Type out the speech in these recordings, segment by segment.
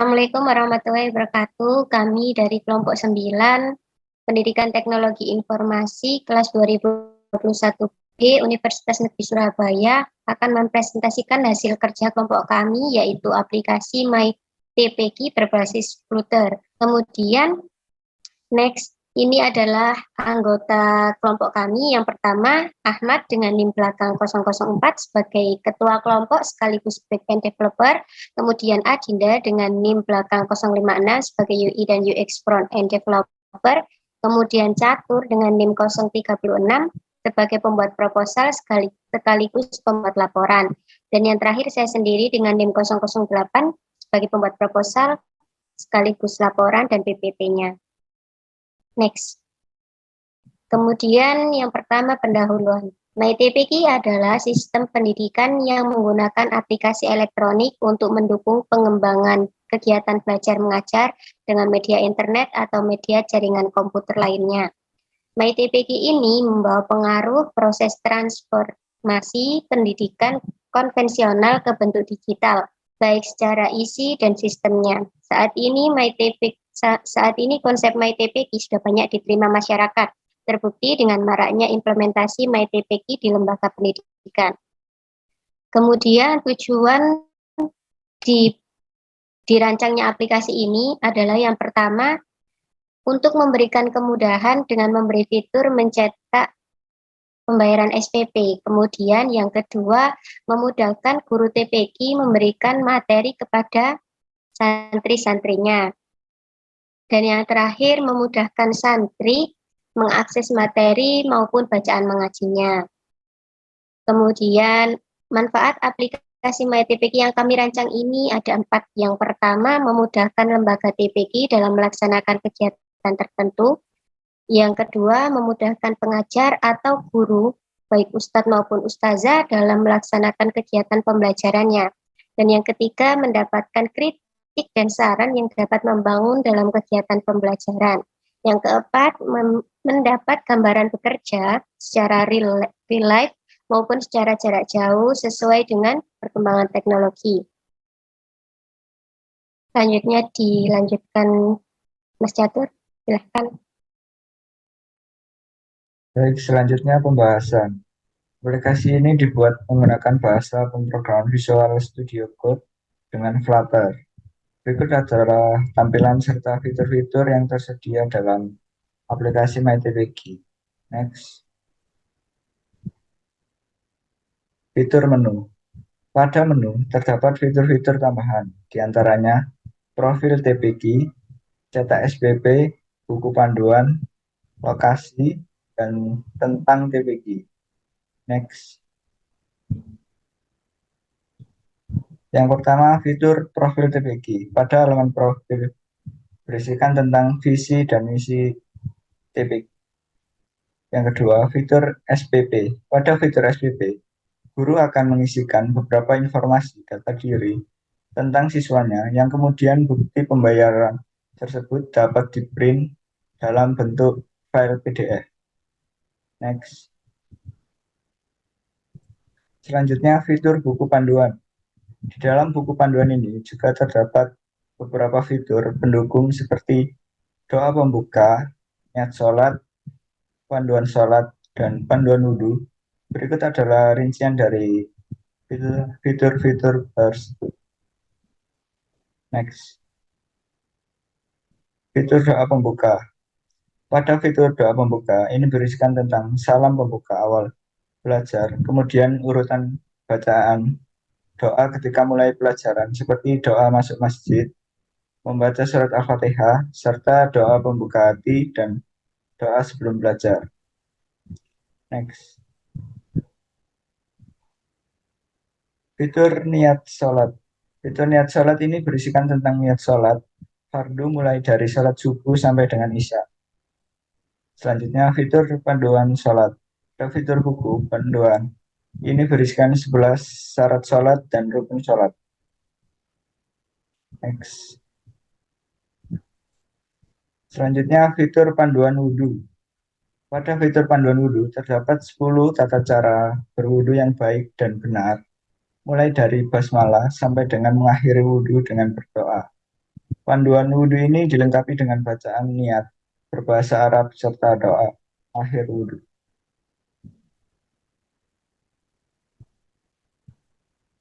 Assalamualaikum warahmatullahi wabarakatuh. Kami dari kelompok 9 Pendidikan Teknologi Informasi kelas 2021B Universitas Negeri Surabaya akan mempresentasikan hasil kerja kelompok kami, yaitu aplikasi MyTPQ berbasis Flutter. Kemudian next, ini adalah anggota kelompok kami. Yang pertama, Ahmad dengan NIM belakang 004 sebagai ketua kelompok sekaligus backend developer. Kemudian Adinda dengan NIM belakang 056 sebagai UI dan UX front-end developer. Kemudian Catur dengan NIM 036 sebagai pembuat proposal sekaligus pembuat laporan. Dan yang terakhir saya sendiri dengan NIM 008 sebagai pembuat proposal sekaligus laporan dan PPT-nya. Next. Kemudian yang pertama pendahuluan. MyTPQ adalah sistem pendidikan yang menggunakan aplikasi elektronik untuk mendukung pengembangan kegiatan belajar mengajar dengan media internet atau media jaringan komputer lainnya. MyTPQ ini membawa pengaruh proses transformasi pendidikan konvensional ke bentuk digital, baik secara isi dan sistemnya. Saat ini konsep MyTPQ sudah banyak diterima masyarakat, terbukti dengan maraknya implementasi MyTPQ di lembaga pendidikan. Kemudian tujuan dirancangnya aplikasi ini adalah yang pertama, untuk memberikan kemudahan dengan memberi fitur mencetak pembayaran SPP. Kemudian yang kedua, memudahkan guru TPQ memberikan materi kepada santri-santrinya. Dan yang terakhir, memudahkan santri mengakses materi maupun bacaan mengajinya. Kemudian, manfaat aplikasi MyTPQ yang kami rancang ini ada 4. Yang pertama, memudahkan lembaga TPQ dalam melaksanakan kegiatan tertentu. Yang kedua, memudahkan pengajar atau guru, baik ustadz maupun ustazah, dalam melaksanakan kegiatan pembelajarannya. Dan yang ketiga, mendapatkan kritik dan saran yang dapat membangun dalam kegiatan pembelajaran. Yang keempat, mendapat gambaran bekerja secara real life maupun secara jarak jauh sesuai dengan perkembangan teknologi. Selanjutnya dilanjutkan Mas Catur, silahkan. Baik, selanjutnya pembahasan. Aplikasi ini dibuat menggunakan bahasa pemrograman Visual Studio Code dengan Flutter. Berikut adalah tampilan serta fitur-fitur yang tersedia dalam aplikasi MyTPQ. Next. Fitur menu. Pada menu terdapat fitur-fitur tambahan, diantaranya profil TPQ, cetak SPP, buku panduan, lokasi, dan tentang TPQ. Next. Yang pertama, fitur profil TPQ. Pada halaman profil berisikan tentang visi dan misi TPQ. Yang kedua, fitur SPP. Pada fitur SPP, guru akan mengisikan beberapa informasi data diri tentang siswanya yang kemudian bukti pembayaran tersebut dapat di-print dalam bentuk file PDF. Next. Selanjutnya, fitur buku panduan. Di dalam buku panduan ini juga terdapat beberapa fitur pendukung seperti doa pembuka, niat sholat, panduan sholat, dan panduan wudhu. Berikut adalah rincian dari fitur-fitur tersebut. Next. Fitur doa pembuka. Pada fitur doa pembuka, ini berisikan tentang salam pembuka awal belajar, kemudian urutan bacaan doa ketika mulai pelajaran seperti doa masuk masjid, membaca surat Al-Fatihah, serta doa pembuka hati dan doa sebelum belajar. Next. Fitur niat sholat. Fitur niat sholat ini berisikan tentang niat sholat fardu mulai dari sholat subuh sampai dengan isya. Selanjutnya, fitur panduan sholat. Fitur buku panduan. Ini berisikan 11 syarat sholat dan rukun sholat. Next. Selanjutnya, fitur panduan wudhu. Pada fitur panduan wudhu terdapat 10 tata cara berwudhu yang baik dan benar, mulai dari basmalah sampai dengan mengakhiri wudhu dengan berdoa. Panduan wudhu ini dilengkapi dengan bacaan niat berbahasa Arab serta doa akhir wudhu.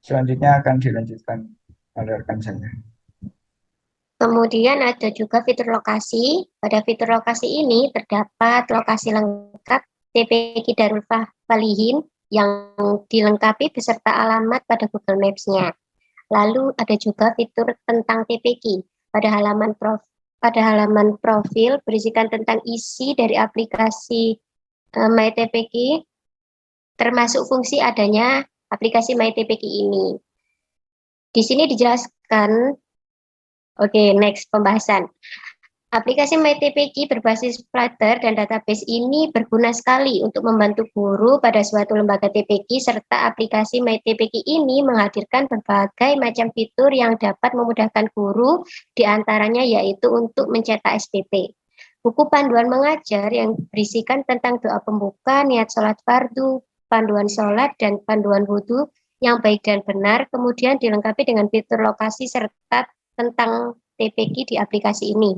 Selanjutnya akan dilanjutkan oleh rekan saya. Kemudian ada juga fitur lokasi. Pada fitur lokasi ini terdapat lokasi lengkap TPQ Darul Falihin yang dilengkapi beserta alamat pada Google Maps-nya. Lalu ada juga fitur tentang TPQ. Pada halaman profil berisikan tentang isi dari aplikasi MyTPQ, termasuk fungsi adanya aplikasi MyTPQ ini. Di sini dijelaskan. Oke, next pembahasan. Aplikasi MyTPQ berbasis Flutter dan database ini berguna sekali untuk membantu guru pada suatu lembaga TPQ, serta aplikasi MyTPQ ini menghadirkan berbagai macam fitur yang dapat memudahkan guru, diantaranya yaitu untuk mencetak SPP. Buku panduan mengajar yang berisikan tentang doa pembuka, niat sholat fardu, panduan sholat, dan panduan wudhu yang baik dan benar, kemudian dilengkapi dengan fitur lokasi serta tentang TPQ di aplikasi ini.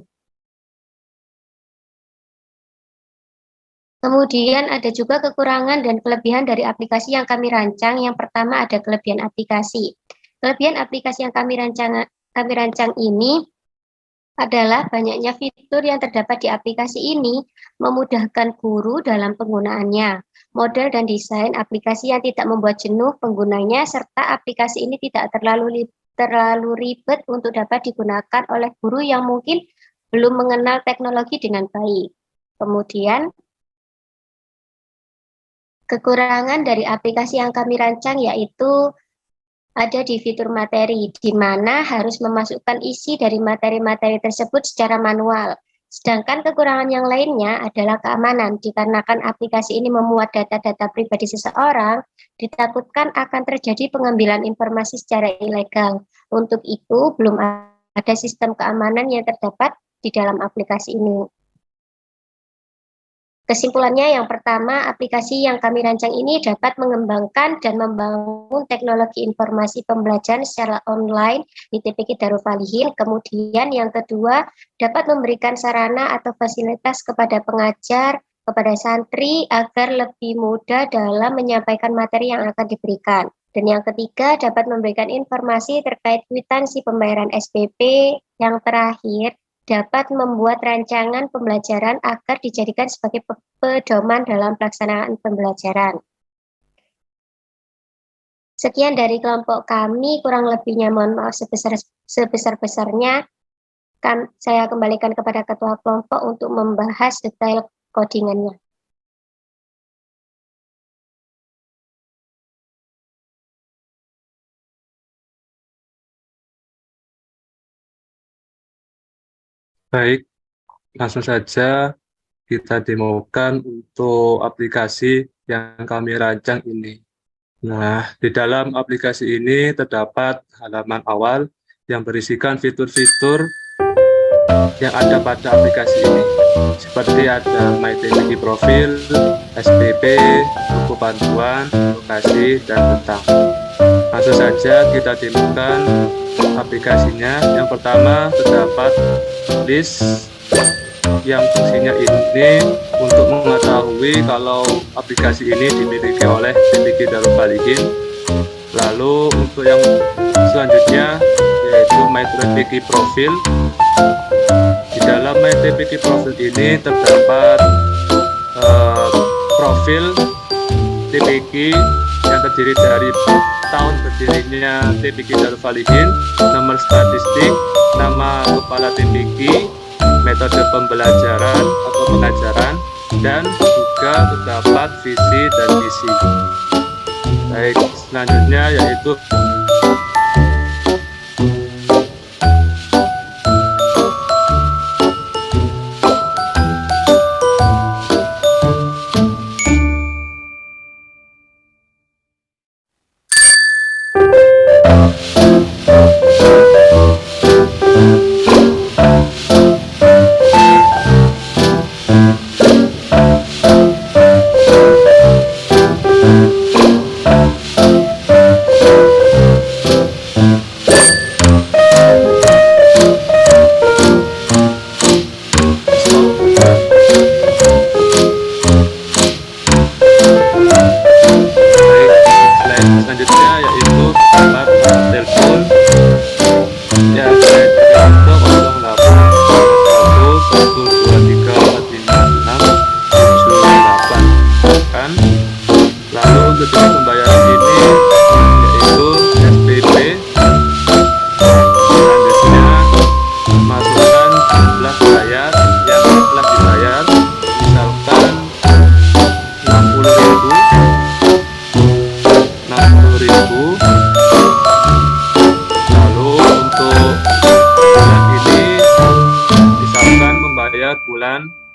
Kemudian ada juga kekurangan dan kelebihan dari aplikasi yang kami rancang. Yang pertama ada kelebihan aplikasi. Kelebihan aplikasi yang kami rancang ini adalah banyaknya fitur yang terdapat di aplikasi ini memudahkan guru dalam penggunaannya. Model dan desain aplikasi yang tidak membuat jenuh penggunanya, serta aplikasi ini tidak terlalu ribet untuk dapat digunakan oleh guru yang mungkin belum mengenal teknologi dengan baik. Kemudian, kekurangan dari aplikasi yang kami rancang yaitu ada di fitur materi, di mana harus memasukkan isi dari materi-materi tersebut secara manual. Sedangkan kekurangan yang lainnya adalah keamanan, dikarenakan aplikasi ini memuat data-data pribadi seseorang, ditakutkan akan terjadi pengambilan informasi secara ilegal. Untuk itu, belum ada sistem keamanan yang terdapat di dalam aplikasi ini. Kesimpulannya, yang pertama, aplikasi yang kami rancang ini dapat mengembangkan dan membangun teknologi informasi pembelajaran secara online di TPQ Darul Falihin. Kemudian yang kedua, dapat memberikan sarana atau fasilitas kepada pengajar, kepada santri agar lebih mudah dalam menyampaikan materi yang akan diberikan. Dan yang ketiga, dapat memberikan informasi terkait kwitansi pembayaran SPP. Yang terakhir, dapat membuat rancangan pembelajaran agar dijadikan sebagai pedoman dalam pelaksanaan pembelajaran. Sekian dari kelompok kami, kurang lebihnya mohon maaf sebesar-besarnya. Saya kembalikan kepada ketua kelompok untuk membahas detail codingannya. Baik, langsung saja kita demokan untuk aplikasi yang kami rancang ini. Nah, di dalam aplikasi ini terdapat halaman awal yang berisikan fitur-fitur yang ada pada aplikasi ini. Seperti ada MyTPQ Profil, SPP, buku panduan, lokasi, dan tentang. Langsung saja kita demokan aplikasinya. Yang pertama terdapat list yang fungsinya ini untuk mengetahui kalau aplikasi ini dimiliki oleh TPQ Darul Falihin. Lalu untuk yang selanjutnya yaitu MyTPQ Profil. Di dalam MyTPQ Profil ini terdapat profil TPQ yang terdiri dari tahun berdirinya TPQ Darul Falihin, nomor statistik, nama kepala TPQ, metode pembelajaran atau pengajaran, dan juga terdapat visi dan misi. Baik, selanjutnya yaitu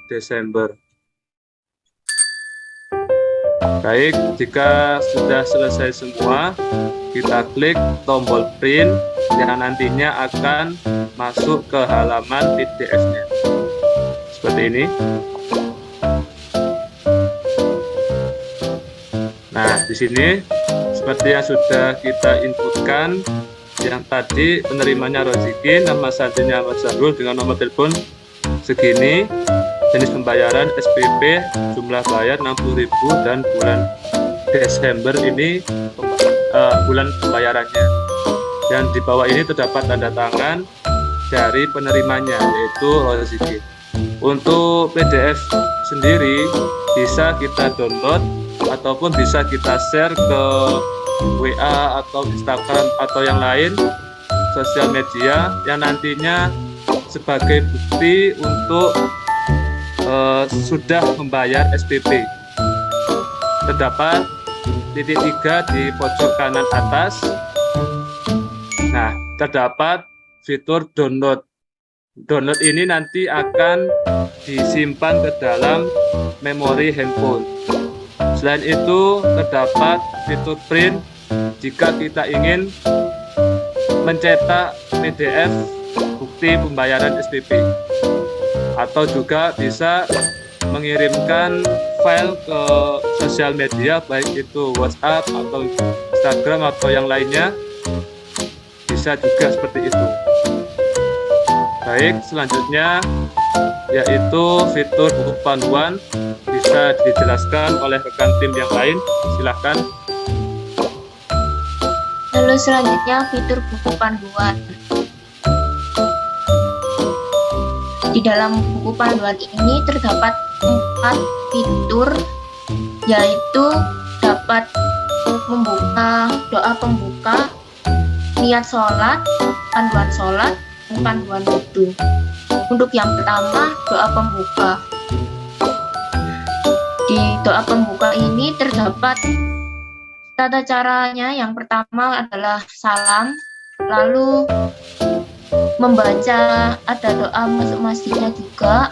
Desember. Baik, jika sudah selesai semua, kita klik tombol print yang nantinya akan masuk ke halaman PDF-nya. Seperti ini. Nah, di sini seperti yang sudah kita inputkan, yang tadi penerimanya Roziki, nama santrinya Mas Zahrul dengan nomor telepon segini, jenis pembayaran SPP, jumlah bayar 60.000 dan bulan Desember ini bulan pembayarannya. Dan di bawah ini terdapat tanda tangan dari penerimanya, yaitu Roziki. Untuk PDF sendiri bisa kita download ataupun bisa kita share ke WA atau Instagram atau yang lain sosial media yang nantinya sebagai bukti untuk sudah membayar SPP. Terdapat titik 3 di pojok kanan atas. Nah, terdapat fitur download. Download ini nanti akan disimpan ke dalam memori handphone. Selain itu, terdapat fitur print jika kita ingin mencetak PDF bukti pembayaran SPP, atau juga bisa mengirimkan file ke sosial media, baik itu WhatsApp atau Instagram atau yang lainnya, bisa juga seperti itu. Baik, selanjutnya yaitu fitur buku panduan, bisa dijelaskan oleh rekan tim yang lain, silahkan. Lalu selanjutnya fitur buku panduan. Di dalam buku panduan ini terdapat 4 fitur, yaitu dapat membuka doa pembuka, niat sholat, panduan sholat, dan panduan wudhu. Untuk yang pertama, doa pembuka. Di doa pembuka ini terdapat tata caranya. Yang pertama adalah salam, lalu membaca, ada doa masuk masjidnya juga,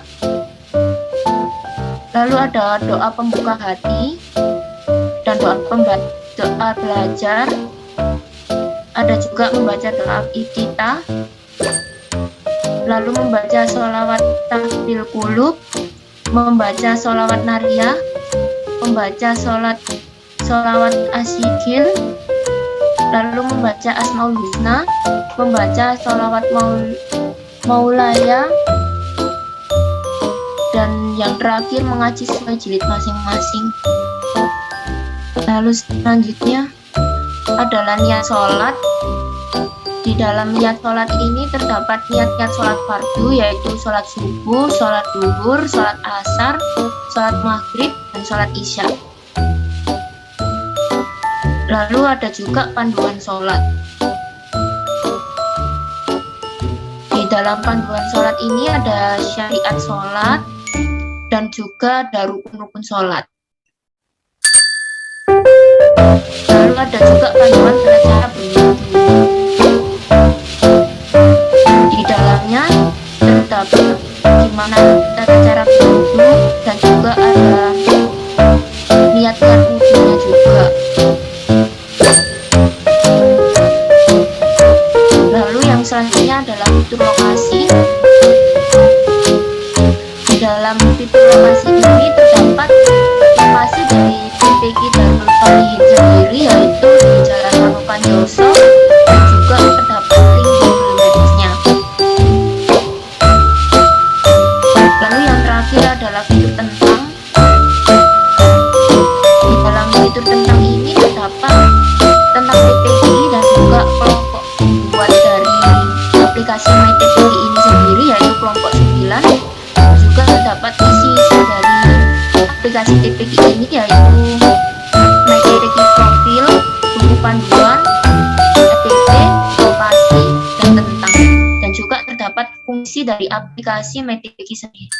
lalu ada doa pembuka hati dan doa belajar, ada juga membaca doa iftitah, lalu membaca sholawat tahfil qulub, membaca sholawat nariyah, membaca sholawat asyikil, lalu membaca asmaul husna, membaca sholawat maulaya, dan yang terakhir mengaji sesuai jilid masing-masing. Lalu selanjutnya adalah niat sholat. Di dalam niat sholat ini terdapat niat-niat sholat fardu, yaitu sholat subuh, sholat duhur, sholat asar, sholat maghrib, dan sholat isya. Lalu ada juga panduan sholat. Di dalam panduan sholat ini ada syariat sholat dan juga ada rukun-rukun sholat. Lalu ada juga panduan tata cara berwudu. Di dalamnya terdapat gimana tata cara berwudu dan juga ada niat-niat wudunya juga. Lalu yang selanjutnya adalah fitur lokasi. Di dalam fitur lokasi ini terdapat lokasi dari TPQ Darul Falihin sendiri, yaitu di Jalan Manukan Yoso, dan juga terdapat link Google Maps-nya. Lalu yang terakhir adalah fitur tentang. Di dalam fitur tentang ini terdapat tentang TPQ dan juga kelompok buat dari aplikasi MyTPQ ini sendiri, yaitu kelompok 9. Juga terdapat isi-isi dari aplikasi TPQ ini, yaitu MyTPQ profil, buku panduan, ATP, lokasi, dan tentang. Dan juga terdapat fungsi dari aplikasi MyTPQ sendiri.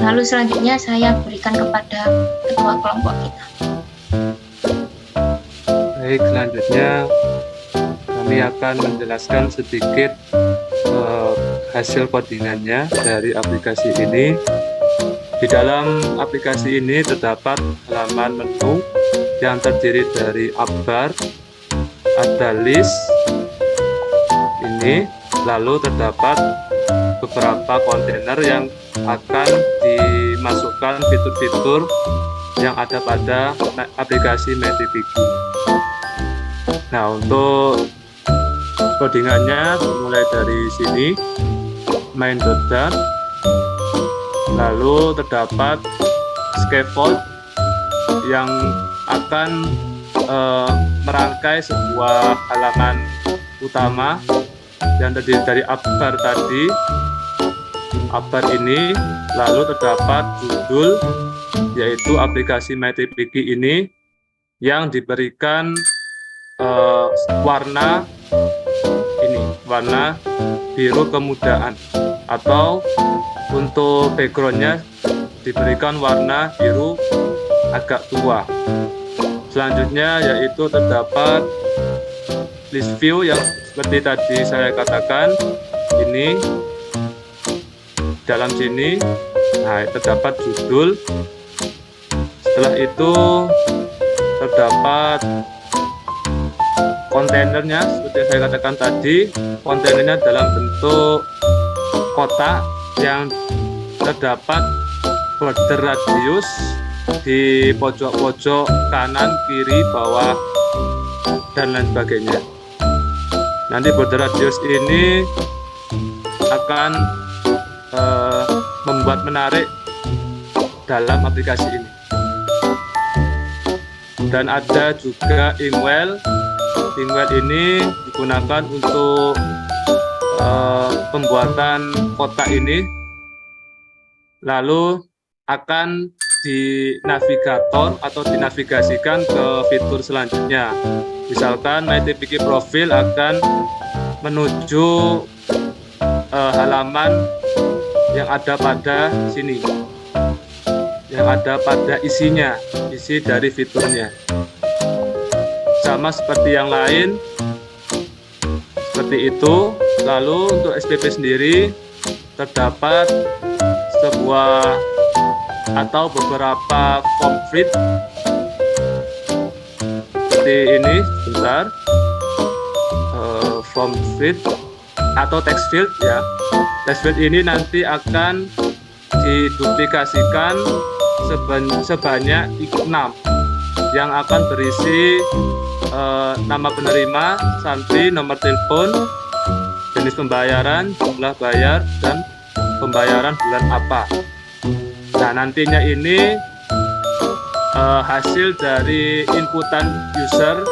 Lalu selanjutnya saya berikan kepada ketua kelompok kita. Baik, selanjutnya kami akan menjelaskan sedikit hasil codingannya dari aplikasi ini. Di dalam aplikasi ini terdapat halaman menu yang terdiri dari upbar, ada list ini, lalu terdapat beberapa kontainer yang akan dimasukkan fitur-fitur yang ada pada aplikasi MyTPG. Nah, untuk codingannya mulai dari sini, main.dart, lalu terdapat scaffold yang akan merangkai sebuah halaman utama yang terdiri dari upbar tadi, upbar ini, lalu terdapat judul yaitu aplikasi MyTPG ini yang diberikan warna ini, warna biru kemudaan, atau untuk backgroundnya diberikan warna biru agak tua. Selanjutnya yaitu terdapat list view yang seperti tadi saya katakan ini dalam sini. Nah, terdapat judul. Setelah itu terdapat kontainernya seperti yang saya katakan tadi. Kontainernya dalam bentuk kotak yang terdapat border radius di pojok-pojok kanan, kiri, bawah, dan lain sebagainya. Nanti border radius ini akan membuat menarik dalam aplikasi ini. Dan ada juga inkwell. Inkwell ini digunakan untuk pembuatan kotak ini, lalu akan di navigator atau dinavigasikan ke fitur selanjutnya. Misalkan MyTPG profil akan menuju halaman yang ada pada sini, yang ada pada isinya, isi dari fiturnya. Sama seperti yang lain, seperti itu. Lalu untuk SPP sendiri terdapat sebuah atau beberapa complete seperti ini, sebentar, form field atau text field ya. Text field ini nanti akan diduplikasikan sebanyak 6 yang akan berisi nama penerima, santri, nomor telepon, jenis pembayaran, jumlah bayar, dan pembayaran bulan apa. Nah, nantinya ini hasil dari inputan user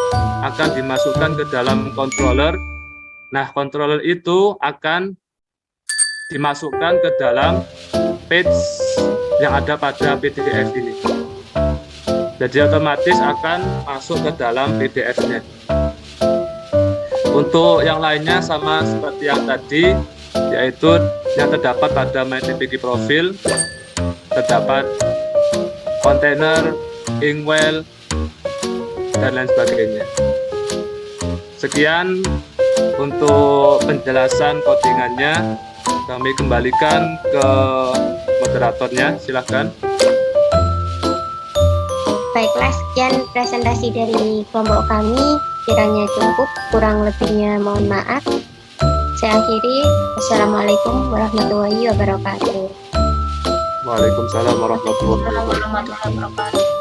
akan dimasukkan ke dalam controller. Nah, controller itu akan dimasukkan ke dalam page yang ada pada PDF ini. Jadi otomatis akan masuk ke dalam PDF-nya. Untuk yang lainnya sama seperti yang tadi, yaitu yang terdapat pada MyTPG profil, terdapat kontainer, inkwell, dan lain sebagainya. Sekian untuk penjelasan codingannya. Kami kembalikan ke moderatornya, silahkan. Baiklah, sekian presentasi dari kelompok kami. Kiranya cukup, kurang lebihnya mohon maaf. Saya akhiri. Wassalamualaikum warahmatullahi wabarakatuh. Waalaikumsalam warahmatullahi wabarakatuh. Warahmatullahi wabarakatuh.